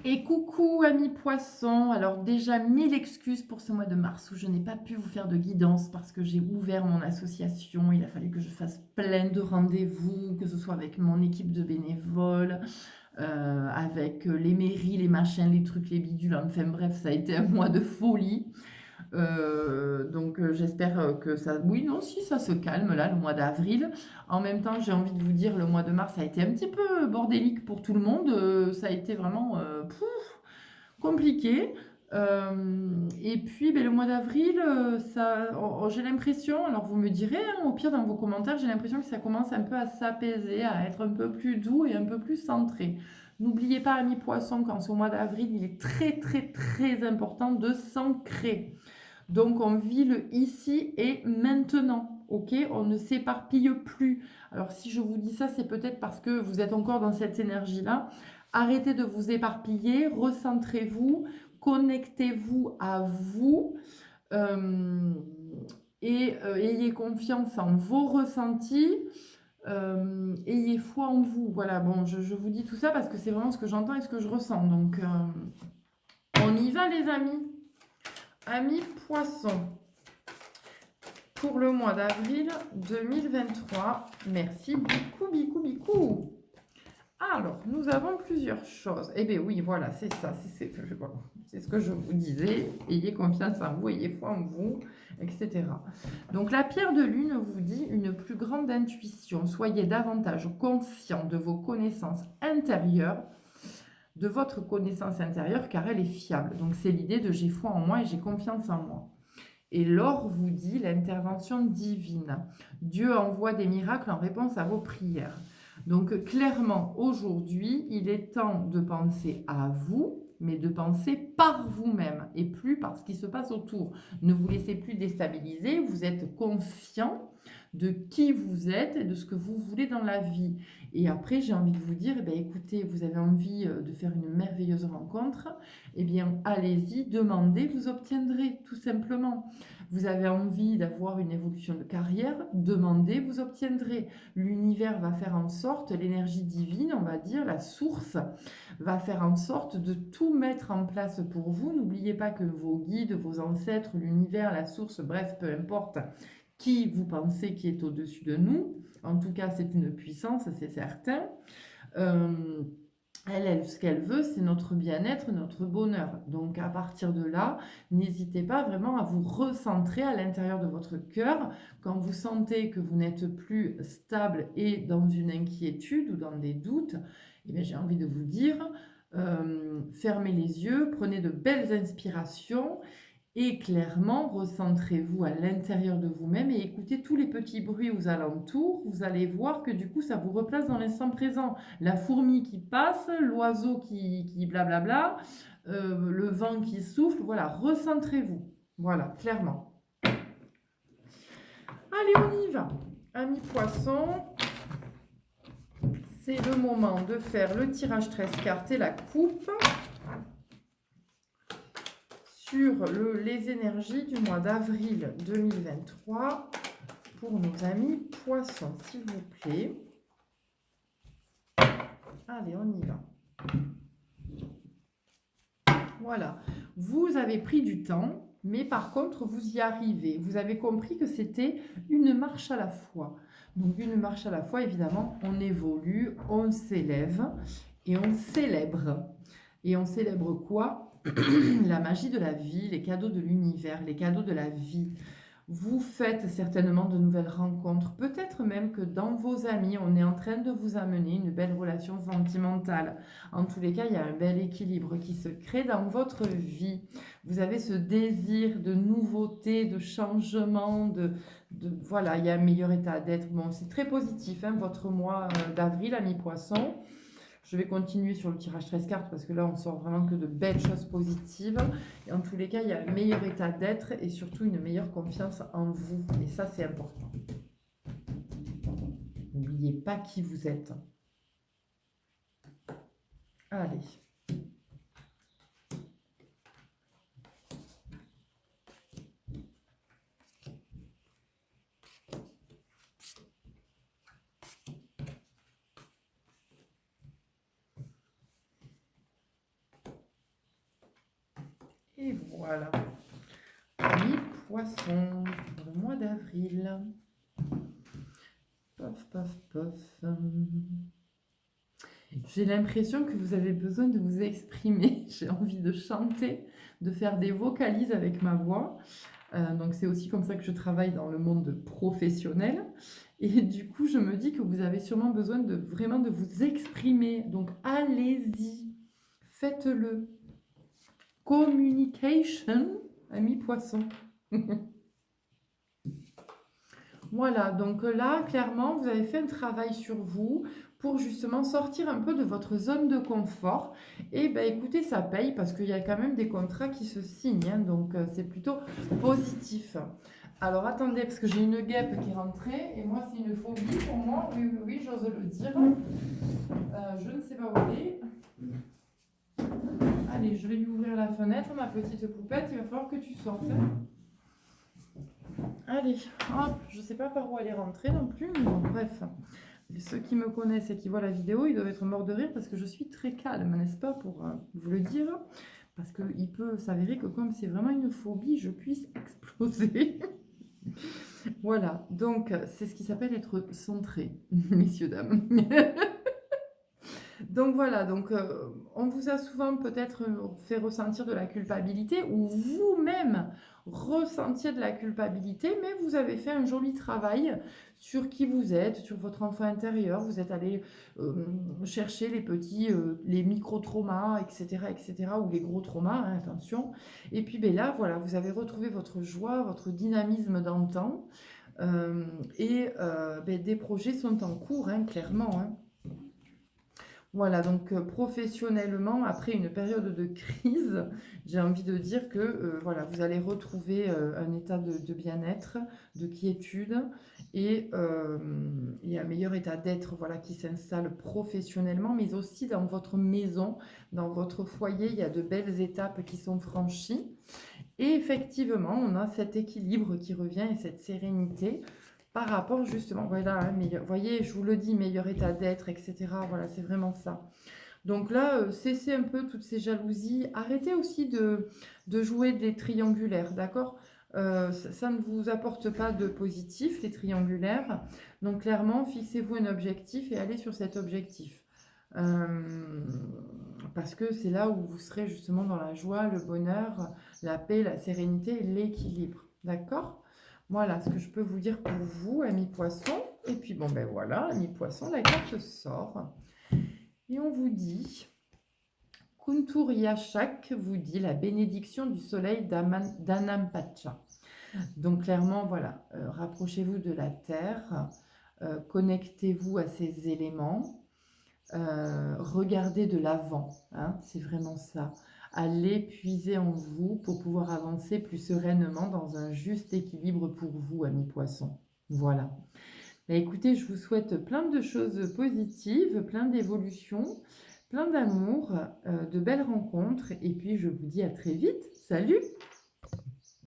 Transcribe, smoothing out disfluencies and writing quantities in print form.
Et coucou amis poissons, alors déjà 1000 excuses pour ce mois de mars où je n'ai pas pu vous faire de guidance parce que j'ai ouvert mon association, il a fallu que je fasse plein de rendez-vous, que ce soit avec mon équipe de bénévoles, avec les mairies, les machins, les trucs, les bidules, enfin bref, ça a été un mois de folie. Donc j'espère que ça... Oui, non, si ça se calme là, le mois d'avril. En même temps, j'ai envie de vous dire, le mois de mars a été un petit peu bordélique pour tout le monde. Ça a été vraiment compliqué. Et puis ben, le mois d'avril, j'ai l'impression, alors vous me direz, hein, au pire dans vos commentaires, j'ai l'impression que ça commence un peu à s'apaiser, à être un peu plus doux et un peu plus centré. N'oubliez pas, amis poissons, qu'en ce mois d'avril, il est très très très important de s'ancrer. Donc on vit le ici et maintenant, ok? On ne s'éparpille plus. Alors si je vous dis ça, c'est peut-être parce que vous êtes encore dans cette énergie-là. Arrêtez de vous éparpiller, recentrez-vous, connectez-vous à vous euh, et ayez confiance en vos ressentis. Ayez foi en vous. Voilà, bon, je vous dis tout ça parce que c'est vraiment ce que j'entends et ce que je ressens. Donc, on y va, les amis. Amis poissons. Pour le mois d'avril 2023. Merci beaucoup, beaucoup, beaucoup. Alors, nous avons plusieurs choses. Eh bien oui, voilà, c'est ça. C'est ce que je vous disais. Ayez confiance en vous, ayez foi en vous, etc. Donc, la pierre de lune vous dit une plus grande intuition. Soyez davantage conscient de vos connaissances intérieures, de votre connaissance intérieure, car elle est fiable. Donc, c'est l'idée de j'ai foi en moi et j'ai confiance en moi. Et l'or vous dit l'intervention divine. Dieu envoie des miracles en réponse à vos prières. Donc clairement, aujourd'hui, il est temps de penser à vous, mais de penser par vous-même et plus par ce qui se passe autour. Ne vous laissez plus déstabiliser, vous êtes conscient de qui vous êtes et de ce que vous voulez dans la vie. Et après, j'ai envie de vous dire, eh bien, écoutez, vous avez envie de faire une merveilleuse rencontre, eh bien, allez-y, demandez, vous obtiendrez, tout simplement. Vous avez envie d'avoir une évolution de carrière, demandez, vous obtiendrez. L'univers va faire en sorte, l'énergie divine, on va dire, la source, va faire en sorte de tout mettre en place pour vous. N'oubliez pas que vos guides, vos ancêtres, l'univers, la source, bref, peu importe qui vous pensez qui est au-dessus de nous, en tout cas c'est une puissance, c'est certain. Euh, ce qu'elle veut, c'est notre bien-être, notre bonheur. Donc à partir de là, n'hésitez pas vraiment à vous recentrer à l'intérieur de votre cœur. Quand vous sentez que vous n'êtes plus stable et dans une inquiétude ou dans des doutes, eh bien, j'ai envie de vous dire, fermez les yeux, prenez de belles inspirations et clairement, recentrez-vous à l'intérieur de vous-même et écoutez tous les petits bruits aux alentours. Vous allez voir que du coup, ça vous replace dans l'instant présent. La fourmi qui passe, l'oiseau qui blablabla, le vent qui souffle. Voilà, recentrez-vous. Voilà, clairement. Allez, on y va. Amis poissons, c'est le moment de faire le tirage 13 cartes et la coupe sur les énergies du mois d'avril 2023 pour nos amis poissons, s'il vous plaît. Allez, on y va. Voilà. Vous avez pris du temps, mais par contre, vous y arrivez. Vous avez compris que c'était une marche à la fois. Donc, une marche à la fois, évidemment, on évolue, on s'élève et on célèbre. Et on célèbre quoi? La magie de la vie, les cadeaux de l'univers, les cadeaux de la vie. Vous faites certainement de nouvelles rencontres. Peut-être même que dans vos amis, on est en train de vous amener une belle relation sentimentale. En tous les cas, il y a un bel équilibre qui se crée dans votre vie. Vous avez ce désir de nouveauté, de changement, voilà, il y a un meilleur état d'être. Bon, c'est très positif, hein, votre mois d'avril, ami poisson. Je vais continuer sur le tirage 13 cartes parce que là, on sort vraiment que de belles choses positives. Et en tous les cas, il y a un meilleur état d'être et surtout une meilleure confiance en vous. Et ça, c'est important. N'oubliez pas qui vous êtes. Allez. Voilà. Amis poissons, pour le mois d'avril. Pof, pof, pof. J'ai l'impression que vous avez besoin de vous exprimer. J'ai envie de chanter, de faire des vocalises avec ma voix. Donc c'est aussi comme ça que je travaille dans le monde professionnel. Et du coup, je me dis que vous avez sûrement besoin de vraiment de vous exprimer. Donc allez-y, faites-le. Communication, ami poisson. Voilà, donc là, clairement, vous avez fait un travail sur vous pour justement sortir un peu de votre zone de confort. Et ben écoutez, ça paye parce qu'il y a quand même des contrats qui se signent, hein, donc c'est plutôt positif. Alors attendez, parce que j'ai une guêpe qui est rentrée et moi c'est une phobie pour moi, oui, oui, oui, j'ose le dire. Je ne sais pas où elle est. Allez, je vais lui ouvrir la fenêtre, ma petite poupette, il va falloir que tu sortes. Allez, hop, je sais pas par où elle est rentrée non plus, mais bon, bref. Ceux qui me connaissent et qui voient la vidéo, ils doivent être morts de rire parce que je suis très calme, n'est-ce pas, pour vous le dire. Parce qu'il peut s'avérer que comme c'est vraiment une phobie, je puisse exploser. Voilà, donc c'est ce qui s'appelle être centré, messieurs, dames. Donc voilà, donc on vous a souvent peut-être fait ressentir de la culpabilité ou vous-même ressentiez de la culpabilité, mais vous avez fait un joli travail sur qui vous êtes, sur votre enfant intérieur. Vous êtes allé chercher les petits, les micro-traumas, etc., ou les gros traumas, hein, attention. Et puis ben là, voilà, vous avez retrouvé votre joie, votre dynamisme d'antan. Et ben, des projets sont en cours, hein, clairement, hein. Voilà, donc professionnellement, après une période de crise, j'ai envie de dire que voilà, vous allez retrouver un état de bien-être, de quiétude et un meilleur état d'être voilà, qui s'installe professionnellement, mais aussi dans votre maison, dans votre foyer, il y a de belles étapes qui sont franchies. Et effectivement, on a cet équilibre qui revient et cette sérénité par rapport justement, voilà, hein, voyez, je vous le dis, meilleur état d'être, etc. Voilà, c'est vraiment ça. Donc là, cessez un peu toutes ces jalousies. Arrêtez aussi de jouer des triangulaires, d'accord? Ça ne vous apporte pas de positif, les triangulaires. Donc clairement, fixez-vous un objectif et allez sur cet objectif. Parce que c'est là où vous serez justement dans la joie, le bonheur, la paix, la sérénité et l'équilibre. D'accord? Voilà ce que je peux vous dire pour vous, amis poissons. Et puis bon, ben voilà, amis poissons, la carte sort. Et on vous dit, Kuntur Yashak vous dit la bénédiction du soleil d'Anampacha. Donc clairement, voilà, rapprochez-vous de la terre, connectez-vous à ces éléments. Regardez de l'avant, hein, c'est vraiment ça. Allez puiser en vous pour pouvoir avancer plus sereinement dans un juste équilibre pour vous, amis poissons. Voilà. Mais écoutez, je vous souhaite plein de choses positives, plein d'évolutions, plein d'amour, de belles rencontres. Et puis, je vous dis à très vite. Salut!